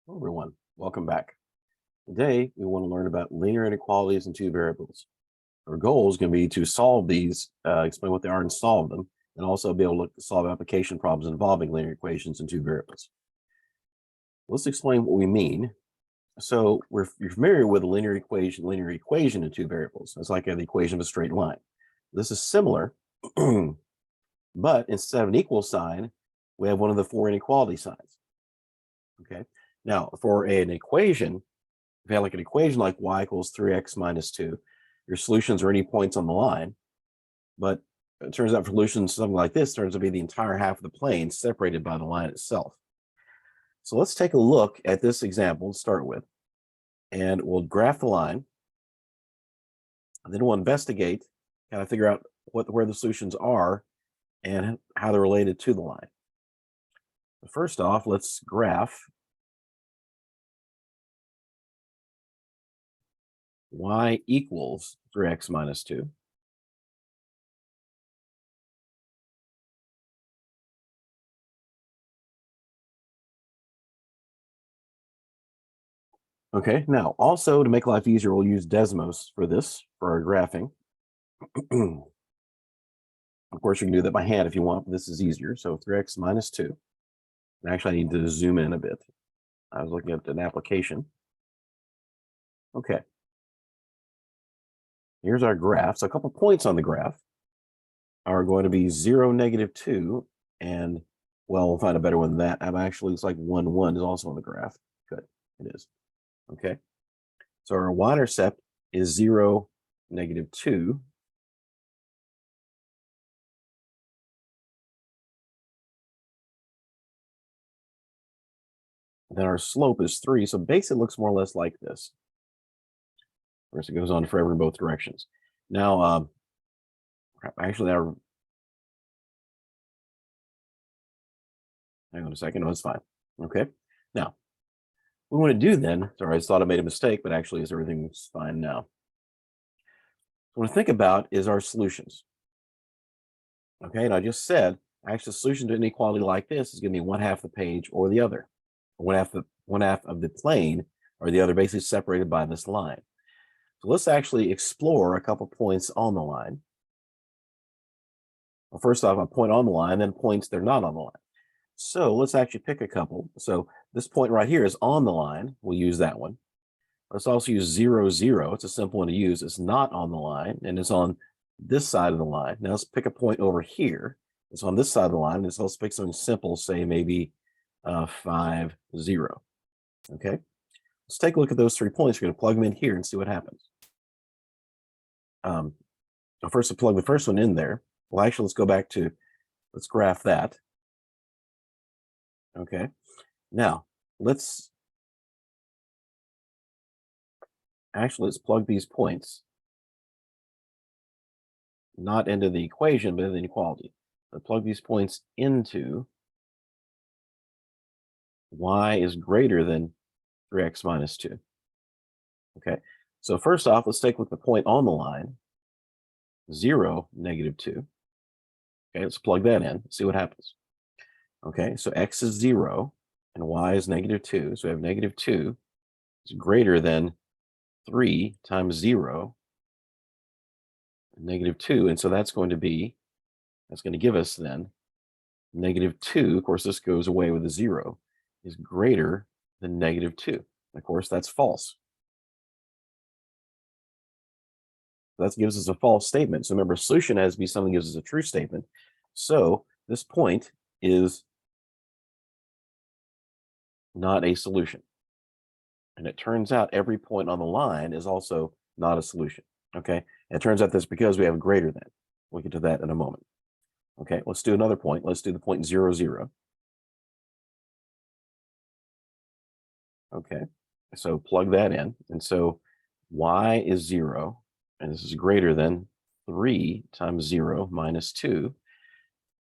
Hello, everyone. Welcome back. Today, we want to learn about linear inequalities in two variables. Our goal is going to be to solve these, explain what they are and solve them, and also be able to solve application problems involving linear equations in two variables. Let's explain what we mean. So you're familiar with a linear equation in two variables. It's like an equation of a straight line. This is similar, but instead of an equal sign, we have one of the four inequality signs. Okay. Now, for an equation, if you have like an equation like y equals 3x minus 2, your solutions are any points on the line. But it turns out for solutions, something like this turns out to be the entire half of the plane separated by the line itself. So let's take a look at this example to start with. And we'll graph the line. And then we'll investigate, kind of figure out where the solutions are and how they're related to the line. But first off, let's graph y equals 3x minus 2. Okay, now also to make life easier, we'll use Desmos for this, for our graphing. Of course, you can do that by hand if you want, but this is easier. So 3x minus 2. And actually, I need to zoom in a bit. I was looking at an application. Okay. Here's our graph. So a couple points on the graph are going to be 0, -2, and, well, we'll find a better one than that. Actually, it's like 1, 1 is also on the graph. Good, it is. Okay. So our y-intercept is 0, -2. Then our slope is 3. So basically it looks more or less like this. Of course, it goes on forever in both directions. Now, actually, hang on a second. No, it's fine. Okay. Now, what we want to do then, sorry, I just thought I made a mistake, but actually everything's fine now. What I think about is our solutions. Okay, and I just said, actually, the solution to an inequality like this is going to be one half the page or the other. One half of the plane or the other, basically separated by this line. So let's actually explore a couple points on the line. Well, first off, a point on the line, then points that are not on the line. So let's actually pick a couple. So this point right here is on the line. We'll use that one. Let's also use 0, 0. It's a simple one to use. It's not on the line, and it's on this side of the line. Now let's pick a point over here. It's on this side of the line. And so let's pick something simple, say maybe 5, 0. Okay. Let's take a look at those 3 points. We're going to plug them in here and see what happens. First, to plug the first one in there. Well, actually, let's go back to, let's graph that. Okay. Now, let's plug these points not into the equation, but in the inequality. Let's plug these points into y is greater than 3x minus 2. Okay. So first off, let's take with the point on the line, 0, -2. Okay, let's plug that in, see what happens. Okay, so x is 0 and y is -2. So we have -2 is greater than 3 times 0, -2. And so that's going to give us then -2. Of course, this goes away with a 0, is greater than -2. Of course, that's false. That gives us a false statement. So remember, solution has to be something that gives us a true statement. So this point is not a solution. And it turns out every point on the line is also not a solution. Okay. And it turns out that's because we have greater than. We'll get to that in a moment. Okay. Let's do another point. Let's do the point 0, 0. Okay. So plug that in. And so y is 0. And this is greater than 3 times 0 minus 2.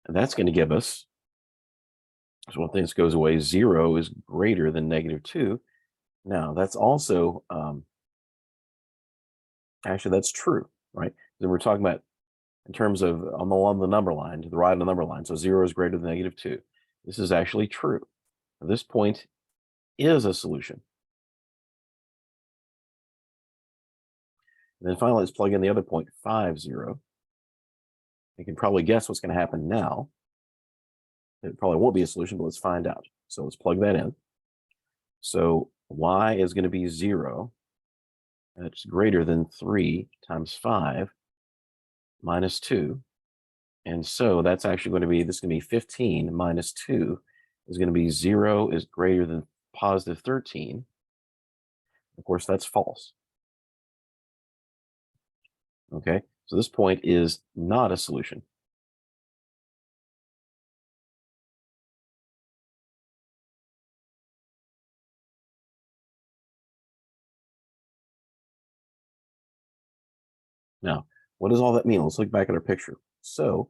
And that's going to give us, so one thing that goes away, 0 is greater than -2. Now, that's also, actually, that's true, right? Then we're talking about in terms of on the number line, to the right of the number line. So 0 is greater than -2. This is actually true. This point is a solution. And then finally, let's plug in the other point, 5, 0. You can probably guess what's going to happen now. It probably won't be a solution, but let's find out. So let's plug that in. So y is going to be 0. That's greater than 3 times 5 minus 2. And so that's actually going to be, this is going to be 15 minus 2 is going to be 0 is greater than positive 13. Of course, that's false. Okay, so this point is not a solution. Now, what does all that mean? Let's look back at our picture. So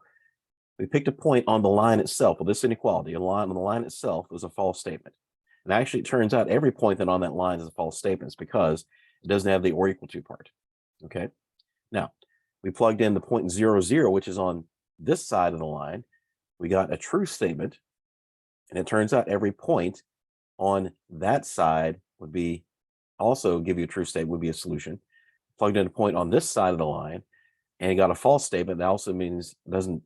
we picked a point on the line itself. Well, this inequality, a line on the line itself was a false statement. And actually, it turns out every point that on that line is a false statement. It's because it doesn't have the or equal to part. Okay. Now, we plugged in the point 0, 0, which is on this side of the line. We got a true statement. And it turns out every point on that side would be also give you a true statement, would be a solution. Plugged in a point on this side of the line and it got a false statement. That also means it doesn't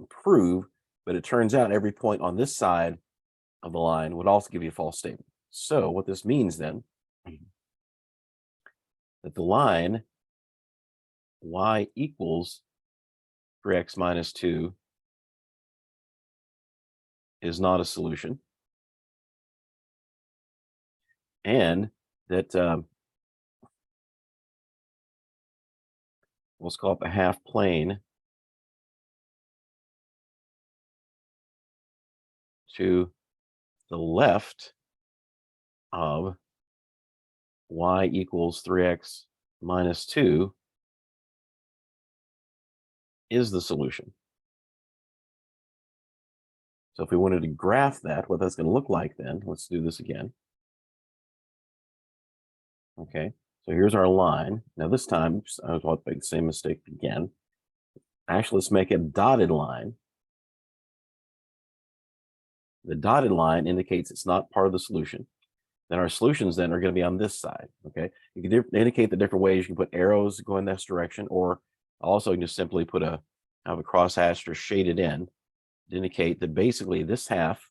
prove, but it turns out every point on this side of the line would also give you a false statement. So what this means then, that the line y equals 3x minus 2 is not a solution. And that let's call it the half plane to the left of y equals 3x minus 2 is the solution. So if we wanted to graph that, what that's going to look like then, let's do this again. Okay, so here's our line. Now this time, I was about to make the same mistake again. Actually, let's make a dotted line. The dotted line indicates it's not part of the solution. Then our solutions then are going to be on this side. Okay, you can indicate the different ways. You can put arrows going this direction, or also just simply put have a crosshatched or shaded in to indicate that basically this half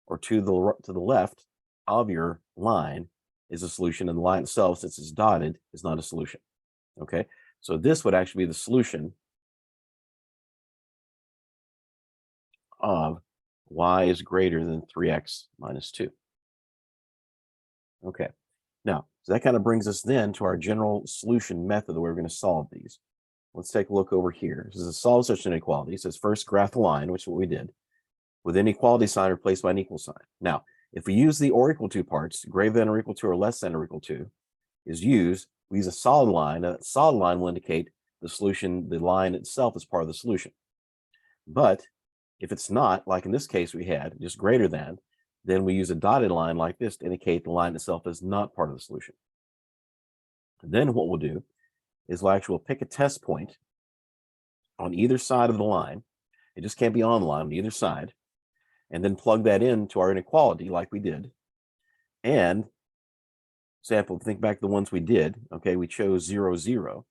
or to the left of your line is a solution, and the line itself, since it's dotted, is not a solution. Okay, so this would actually be the solution of y is greater than 3x minus 2. Okay, now, so that kind of brings us then to our general solution method that we're going to solve these. Let's take a look over here. This is a solve such an inequality. It says first graph the line, which is what we did, with an equality sign replaced by an equal sign. Now, if we use the or equal to parts, greater than or equal to or less than or equal to is used, we use a solid line. Now, that solid line will indicate the solution, the line itself is part of the solution. But if it's not, like in this case we had, just greater than, then we use a dotted line like this to indicate the line itself is not part of the solution. And then what we'll do is we'll pick a test point on either side of the line. It just can't be on the line, on either side, and then plug that into our inequality like we did. And example, think back to the ones we did. Okay, we chose 0, 0.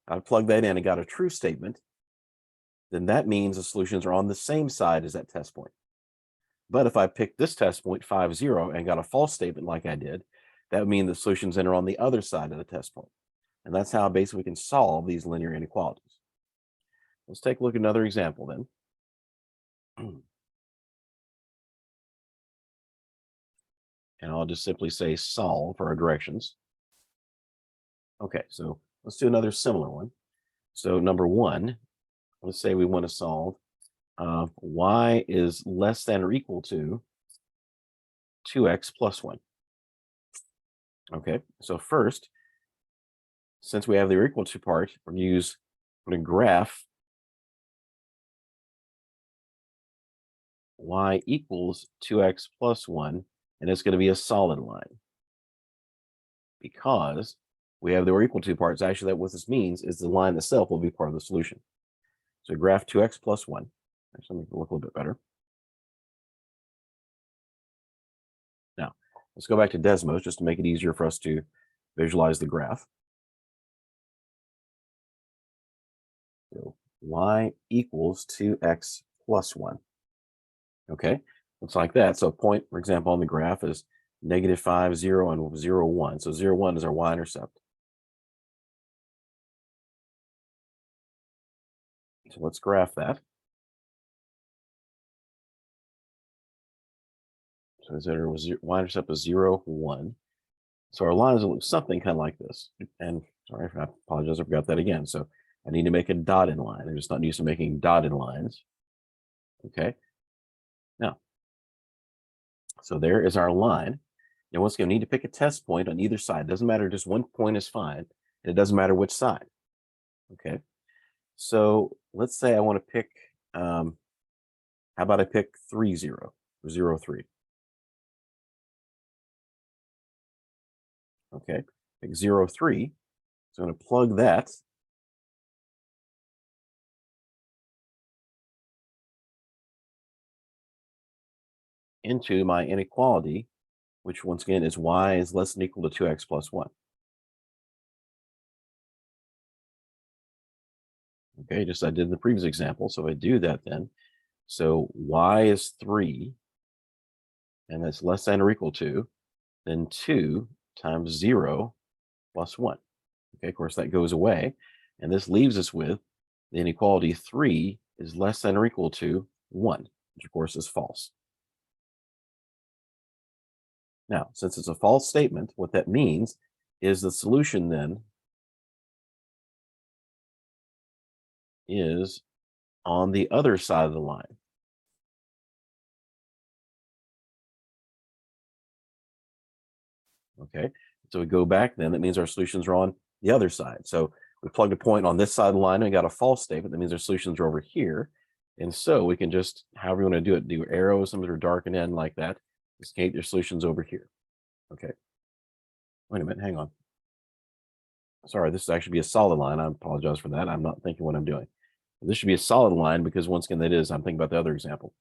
I plug that in and got a true statement. Then that means the solutions are on the same side as that test point. But if I pick this test point, 5, 0, and got a false statement like I did, that would mean the solutions then are on the other side of the test point. And that's how basically we can solve these linear inequalities. Let's take a look at another example then. And I'll just simply say solve for our directions. Okay, so let's do another similar one. So number 1, let's say we want to solve y is less than or equal to 2x plus 1. Okay, so first, since we have the or equal to part, we're going to graph y equals 2x plus 1, and it's going to be a solid line. Because we have the or equal to parts, actually, that what this means is the line itself will be part of the solution. So graph 2x plus 1. Actually, make it look a little bit better. Now, Let's go back to Desmos just to make it easier for us to visualize the graph. So y equals 2x plus 1. Okay, looks like that. So a point, for example, on the graph is -5, 0, and 0, 1. So 0, 1 is our y-intercept. So let's graph that. So there was y-intercept is 0, 1. So our lines will look something kind of like this. And sorry, I apologize, I forgot that again. So I need to make a dotted line. I'm just not used to making dotted lines. Okay. Now, so there is our line. And once again, we need to pick a test point on either side. It doesn't matter, just one point is fine. And it doesn't matter which side. Okay. So let's say I want to pick, how about I pick 3, 0, 0, 3. Okay. Pick 0, 3. So I'm going to plug that into my inequality, which once again is y is less than or equal to 2x plus 1. Okay, just I did in the previous example. So if I do that then, so y is 3, and that's less than or equal to, then 2 times 0 plus 1. Okay, of course, that goes away. And this leaves us with the inequality 3 is less than or equal to 1, which of course is false. Now, since it's a false statement, what that means is the solution then is on the other side of the line. Okay, so we go back then, that means our solutions are on the other side. So we plugged a point on this side of the line and we got a false statement. That means our solutions are over here. And so we can just, however you want to do it, do arrows, some that are darkened in like that, indicate your solutions over here. Okay. Wait a minute, hang on. Sorry, this should actually be a solid line. I apologize for that. I'm not thinking what I'm doing. This should be a solid line because once again, that is, I'm thinking about the other example.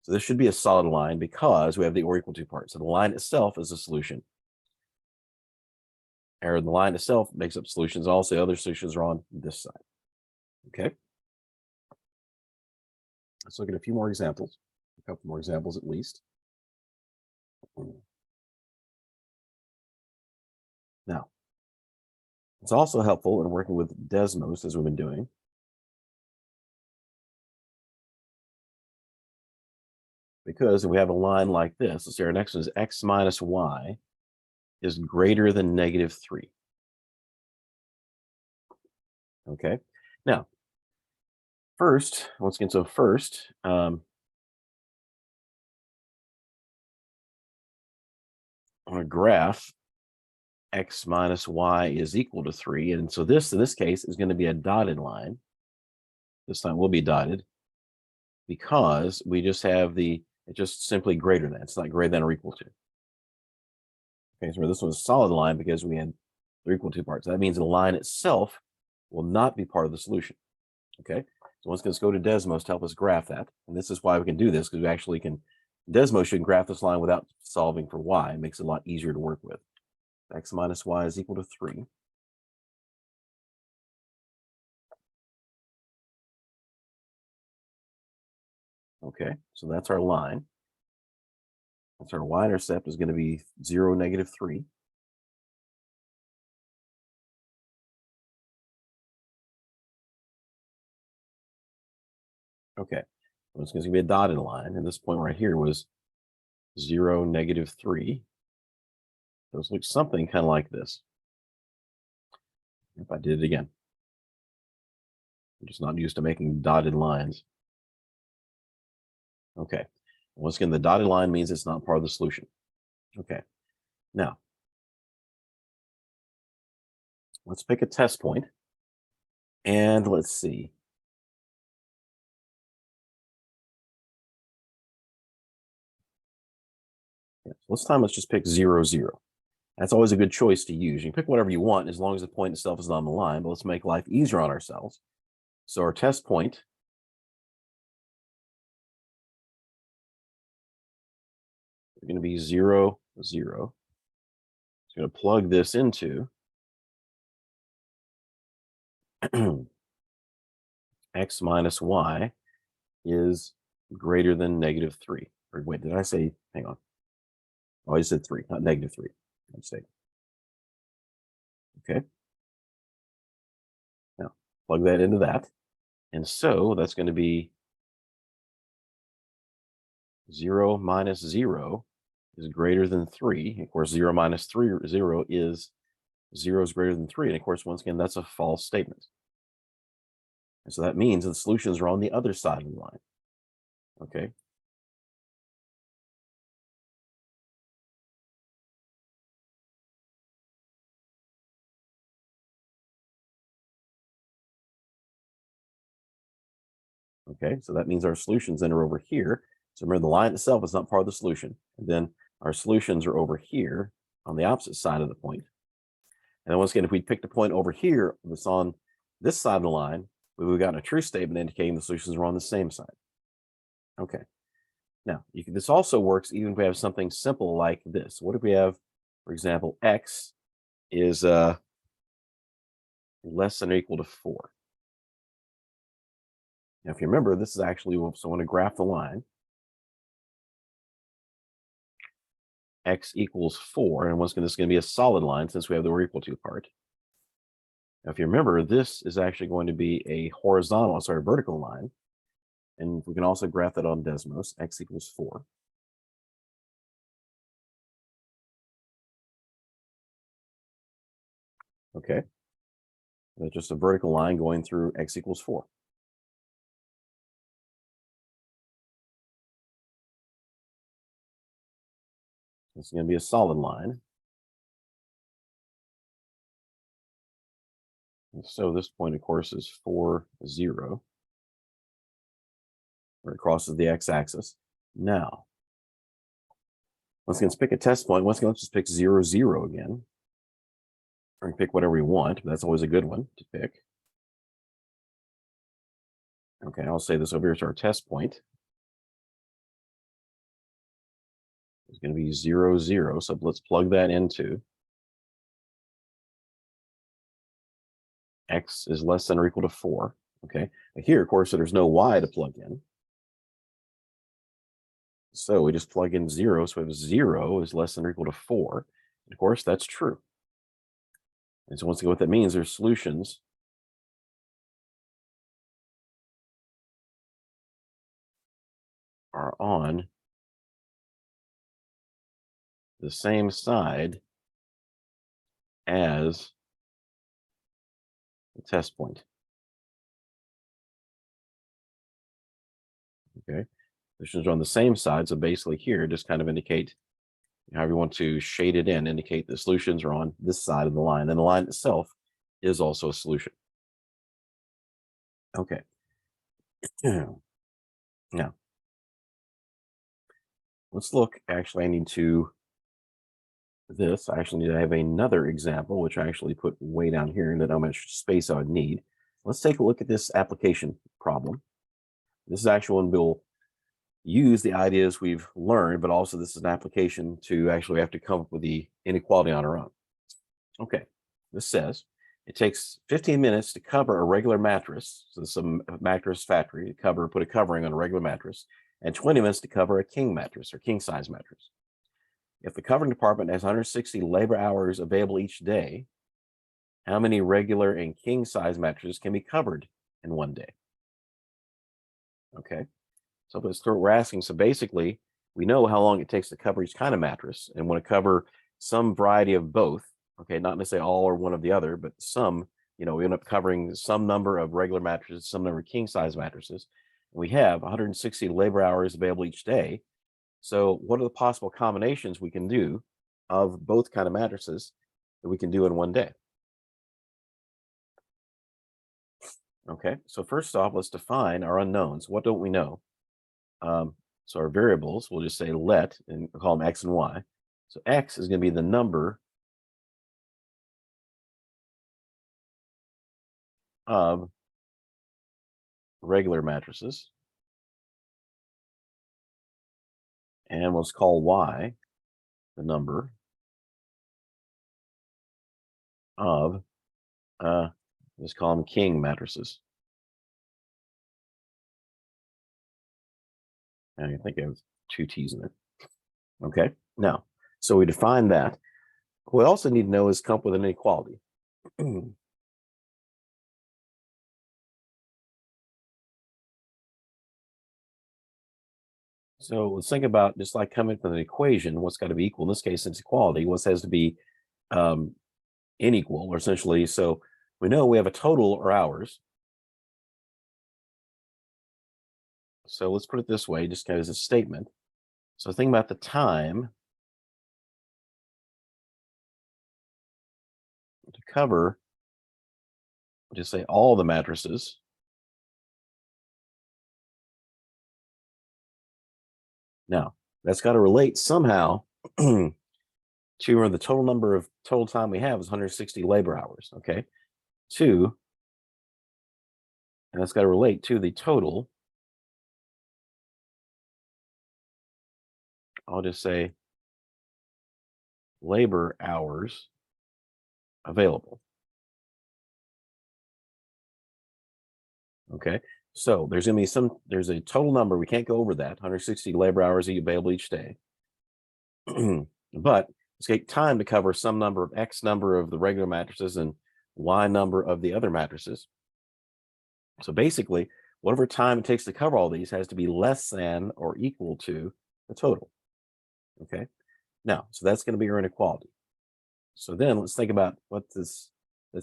So this should be a solid line because we have the or equal to part. So the line itself is a solution. Or the line itself makes up solutions. Also, the other solutions are on this side. Okay. Let's look at a few more examples, a couple more examples at least. Now, it's also helpful in working with Desmos as we've been doing. Because if we have a line like this, let's say our next one is x minus y is greater than -3. Okay. Now, first, once again, so first, on a graph, x minus y is equal to 3. And so this, in this case, is going to be a dotted line. This time will be dotted because we just have it's just simply greater than. It's not greater than or equal to. Okay, so this was a solid line because we had the equal to parts. That means the line itself will not be part of the solution. Okay, so let's go to Desmos to help us graph that. And this is why we can do this, because we actually can, Desmos should graph this line without solving for y. It makes it a lot easier to work with. X minus y is equal to 3. Okay, so that's our line. That's our y-intercept is going to be 0, -3. Okay, well, it's going to be a dotted line, and this point right here was 0, -3. Those look something kind of like this. If I did it again, I'm just not used to making dotted lines. Okay, once again, the dotted line means it's not part of the solution. Okay, now let's pick a test point, and let's see. Yeah, so this time, let's just pick 0, 0. That's always a good choice to use. You can pick whatever you want as long as the point itself is not on the line, but let's make life easier on ourselves. So our test point They're going to be 0, 0. It's going to plug this into x minus y is greater than -3. Or wait, did I say, hang on. Oh, I said 3, not -3. Mistake. Okay. Now, plug that into that. And so that's going to be 0 minus 0 is greater than 3. Of course, 0 minus 3, 0 is 0 is greater than 3. And of course, once again, that's a false statement. And so that means the solutions are on the other side of the line. Okay. Okay, so that means our solutions then are over here. So remember, the line itself is not part of the solution. And then our solutions are over here on the opposite side of the point. And then once again, if we pick the point over here that's on this side of the line, we've got a true statement indicating the solutions are on the same side. Okay. Now, this also works even if we have something simple like this. What if we have, for example, x is less than or equal to 4? Now, if you remember, this is actually, so I want to graph the line. X equals 4, and this is going to be a solid line since we have the we're equal to part. Now, if you remember, this is actually going to be a vertical line. And we can also graph that on Desmos, x equals 4. Okay. That's just a vertical line going through x equals 4. It's going to be a solid line. And so this point, of course, is 4, 0, where it crosses the x-axis. Now, once again, let's pick a test point. Once again, let's just pick 0, 0 again. Or we can pick whatever we want, but that's always a good one to pick. Okay, I'll say this over here to our test point. It's going to be 0, 0. So let's plug that into x is less than or equal to 4. Okay. Here, of course, there's no y to plug in. So we just plug in 0. So we have 0 is less than or equal to 4. And of course, that's true. And so once again, what that means, their solutions are on the same side as the test point. Okay. Solutions are on the same side. So basically here, just kind of indicate however you want to shade it in, indicate the solutions are on this side of the line. And the line itself is also a solution. Okay. Now, let's look. Actually, I need to I actually need to have another example, which I actually put way down here, and how much space I would need. Let's take a look at this application problem. This is actually one we'll use the ideas we've learned, but also this is an application to actually have to come up with the inequality on our own. Okay, this says it takes 15 minutes to cover a regular mattress. So some mattress factory to put a covering on a regular mattress, and 20 minutes to cover a king mattress or king size mattress. If the covering department has 160 labor hours available each day, how many regular and king size mattresses can be covered in one day? Okay, so that's what we're asking. So basically, we know how long it takes to cover each kind of mattress and want to cover some variety of both. Okay, not necessarily all or one of the other, but some, we end up covering some number of regular mattresses, some number of king size mattresses. And we have 160 labor hours available each day. So what are the possible combinations we can do of both kind of mattresses that we can do in one day? Okay, so first off, let's define our unknowns. What don't we know? So our variables, we'll just say let, and we'll call them x and y. So x is going to be the number of regular mattresses, And let's call y the number of, let's call them king matrices. And I think I have two t's in it. Okay, now, so we define that. What we also need to know is come up with an inequality. So let's think about just like coming up with an equation, what's got to be equal. In this case, it's equality. What has to be um, unequal, or essentially, so we know we have a total or hours. So let's put it this way, just kind of as a statement. So think about the time to cover, just say all the matrices. Now, that's got to relate somehow to the total number of total time we have is 160 labor hours, okay? And that's got to relate to the total, I'll just say labor hours available. Okay, so there's going to be there's a total number, we can't go over that, 160 labor hours available each day. But it's take time to cover some number of X number of the regular matrices and Y number of the other matrices. So basically, whatever time it takes to cover all these has to be less than or equal to the total. Okay, now, so that's going to be your inequality. So then let's think about what that's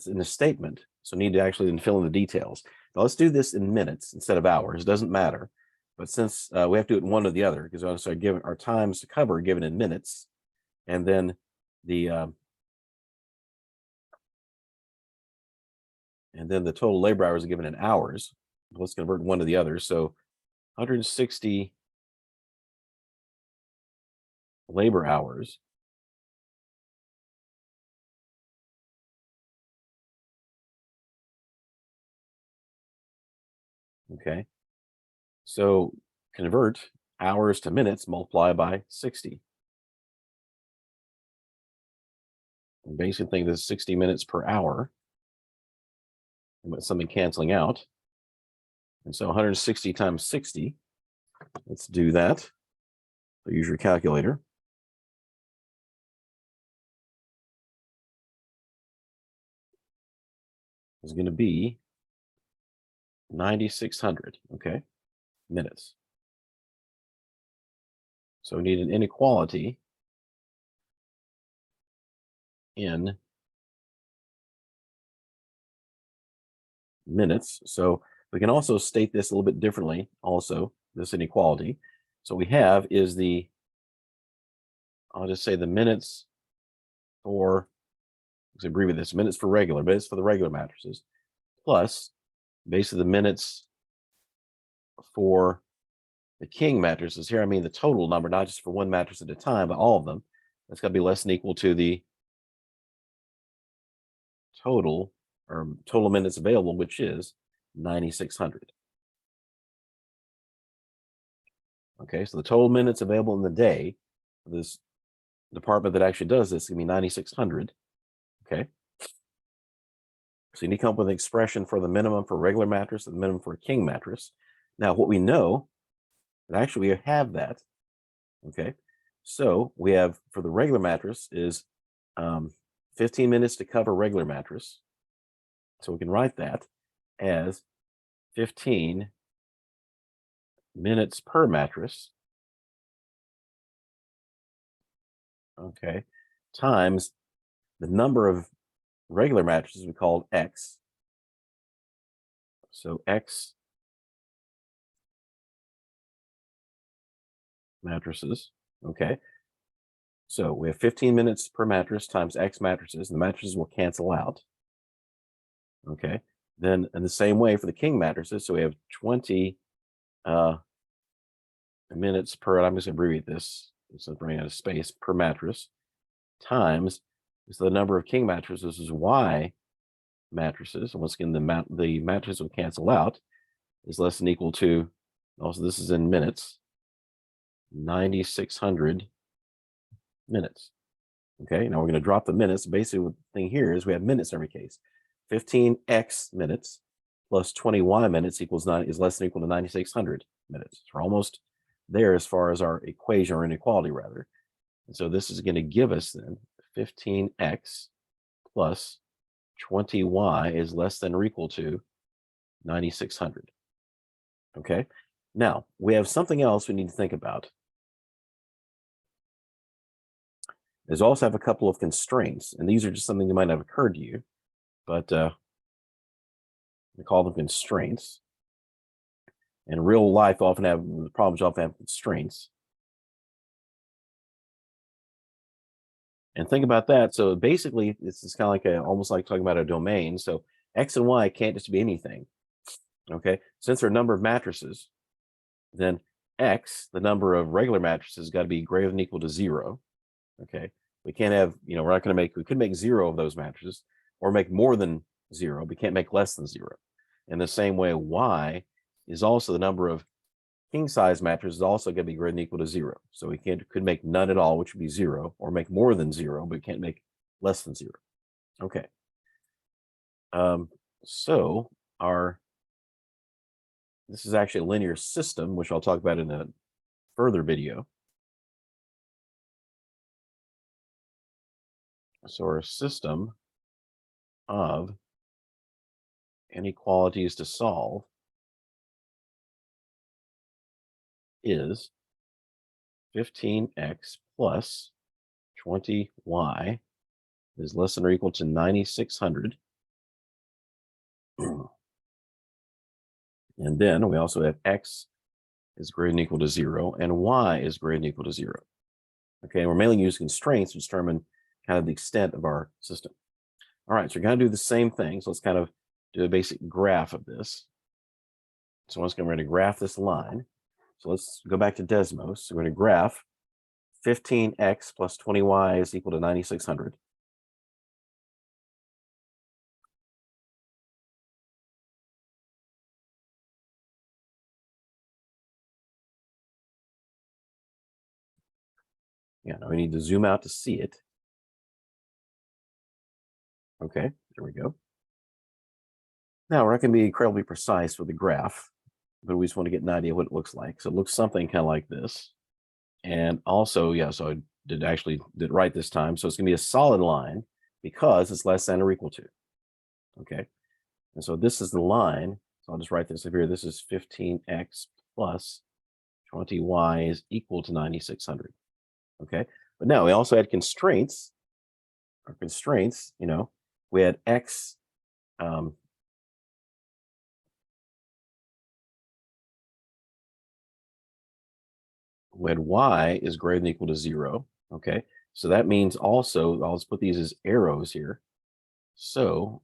in the statement. So need to actually then fill in the details. Now let's do this in minutes instead of hours. It doesn't matter. But since we have to do it in one or the other, because we also given our times to cover given in minutes, and then the total labor hours are given in hours. Let's convert one to the other. So 160 labor hours okay, so convert hours to minutes, multiply by 60. And basically think this is 60 minutes per hour, with something canceling out. And so 160 times 60, let's do that. So use your calculator. Is going to be 9,600, okay, minutes. So we need an inequality in minutes. So we can also state this a little bit differently, also, this inequality. So we have is I'll just say the minutes for, let's abbreviate this, minutes for the regular matrices, plus basically the minutes for the king matrices. Here I mean the total number, not just for one matrix at a time, but all of them. That's got to be less than equal to the total or total minutes available, which is 9,600. Okay, so the total minutes available in the day for this department that actually does this is going to be 9,600. Okay, so you need to come up with an expression for the minimum for a regular mattress and the minimum for a king mattress. Now, what we know, and actually we have that. Okay, so we have for the regular mattress is 15 minutes to cover regular mattress. So we can write that as 15 minutes per mattress. Okay, times the number of regular mattresses we called X. So X mattresses. Okay, so we have 15 minutes per mattress times X mattresses, and the mattresses will cancel out. Okay, then in the same way for the king mattresses, so we have 20 minutes per, I'm just going to abbreviate this, so I'm running out of space, per mattress, times, so the number of king mattresses is Y mattresses, and once again, the mattress will cancel out, is less than equal to, also this is in minutes, 9,600 minutes. Okay, now we're going to drop the minutes. Basically, what the thing here is we have minutes in every case. 15x minutes plus 20y minutes equals 9 is less than or equal to 9,600 minutes. So we're almost there as far as our equation or inequality, rather. And so this is going to give us then 15x plus 20y is less than or equal to 9,600. Okay, now we have something else we need to think about. There's also have a couple of constraints, and these are just something that might not have occurred to you, but we call them constraints. And real life often have problems, often have constraints. And think about that. So basically, this is kind of like almost like talking about a domain. So x and y can't just be anything. Okay, since there are a number of matrices, then x, the number of regular matrices, got to be greater than or equal to 0. Okay, we can't have, we're not going to make, we could make 0 of those matrices or make more than 0. We can't make less than 0. In the same way, y is also the number of king size matrices is also going to be greater than or equal to 0. So we could make none at all, which would be 0, or make more than 0, but we can't make less than 0. Okay. So this is actually a linear system, which I'll talk about in a further video. So our system of inequalities to solve is 15x plus 20y is less than or equal to 9,600. And then we also have x is greater than or equal to 0 and y is greater than or equal to 0. Okay, and we're mainly using constraints to determine kind of the extent of our system. All right, so we're going to do the same thing. So let's kind of do a basic graph of this. So once again, we're going to graph this line. So let's go back to Desmos. So we're going to graph 15x plus 20y is equal to 9,600. Yeah, now we need to zoom out to see it. Okay, there we go. Now we're not going to be incredibly precise with the graph, but we just want to get an idea what it looks like. So it looks something kind of like this. And also, yeah, so I did it right this time. So it's going to be a solid line because it's less than or equal to. Okay. And so this is the line. So I'll just write this up here. This is 15x plus 20y is equal to 9,600. Okay. But now we also had constraints. Our constraints, we had x when y is greater than or equal to 0. Okay, so that means also, I'll just put these as arrows here. So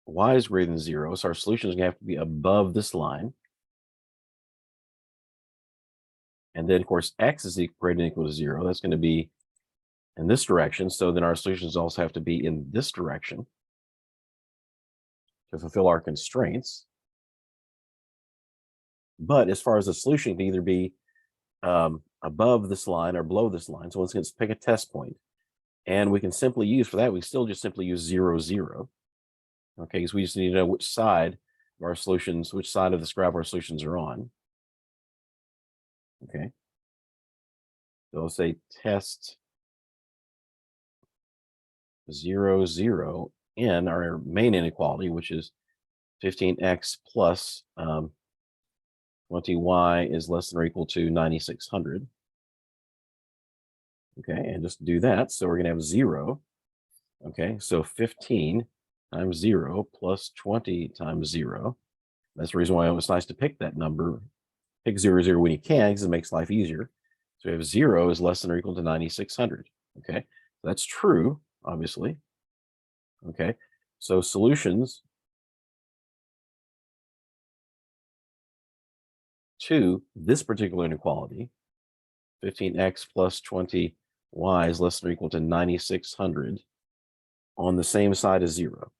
y is greater than 0, so our solution is going to have to be above this line. And then, of course, x is greater than or equal to 0. That's going to be in this direction. So then our solutions also have to be in this direction to fulfill our constraints. But as far as the solution can either be above this line or below this line. So once again, let's pick a test point. And we can simply use, for that, we still just simply use 0, 0. Okay, because we just need to know which side of our solutions, which side of this graph our solutions are on. Okay. So let's say test 0, 0 in our main inequality, which is 15x plus 20y is less than or equal to 9,600. Okay, and just do that. So we're going to have 0. Okay, so 15 times 0 plus 20 times 0. That's the reason why it's nice to pick that number. Pick 0, 0 when you can, because it makes life easier. So we have 0 is less than or equal to 9,600. Okay, so that's true, obviously. Okay, so solutions to this particular inequality, 15x plus 20y is less than or equal to 9,600 on the same side as 0.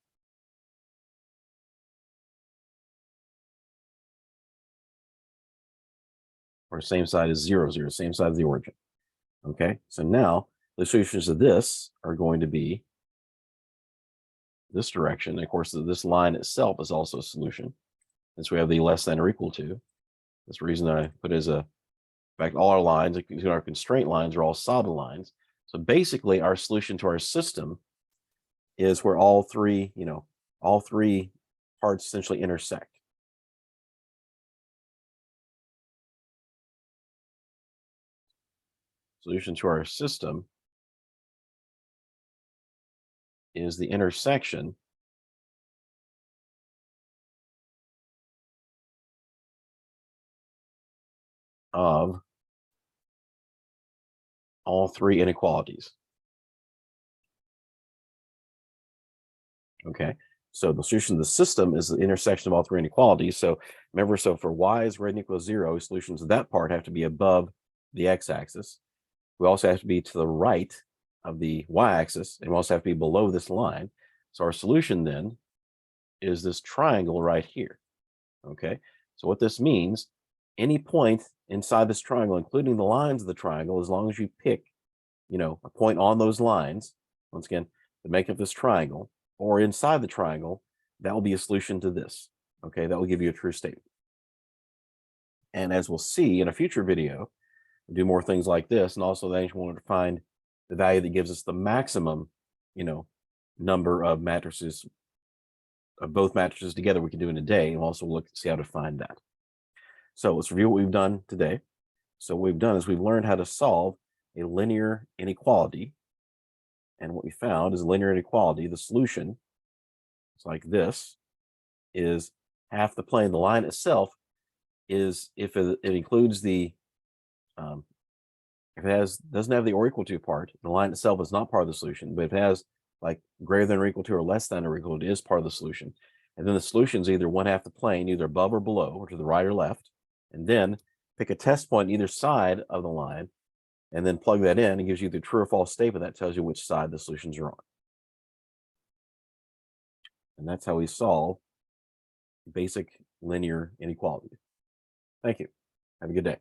or same side as 0, 0, same side as the origin. Okay, so now the solutions to this are going to be this direction. And of course, this line itself is also a solution. Since we have the less than or equal to, that's the reason I put it as a, in fact, all our lines, including our constraint lines, are all solid lines. So basically, our solution to our system is where all three parts essentially intersect. Solution to our system is the intersection of all three inequalities. Okay, so the solution to the system is the intersection of all three inequalities. So remember, so for y is greater than or equal to 0, solutions to that part have to be above the x-axis. We also have to be to the right of the y-axis, and we also have to be below this line. So our solution then is this triangle right here. Okay, so what this means, any point inside this triangle, including the lines of the triangle, as long as you pick, a point on those lines, once again, to make up this triangle, or inside the triangle, that will be a solution to this. Okay, that will give you a true statement. And as we'll see in a future video, we'll do more things like this, and also then we want to find the value that gives us the maximum, number of matrices of both matrices together we can do in a day, and we'll also see how to find that. So let's review what we've done today. So what we've done is we've learned how to solve a linear inequality. And what we found is a linear inequality, the solution, it's like this, is half the plane. The line itself is, if it includes the, if it doesn't have the or equal to part, the line itself is not part of the solution, but if it has like greater than or equal to or less than or equal to, it is part of the solution. And then the solution is either one half the plane, either above or below, or to the right or left. And then pick a test point either side of the line, and then plug that in. It gives you the true or false statement that tells you which side the solutions are on. And that's how we solve basic linear inequality. Thank you. Have a good day.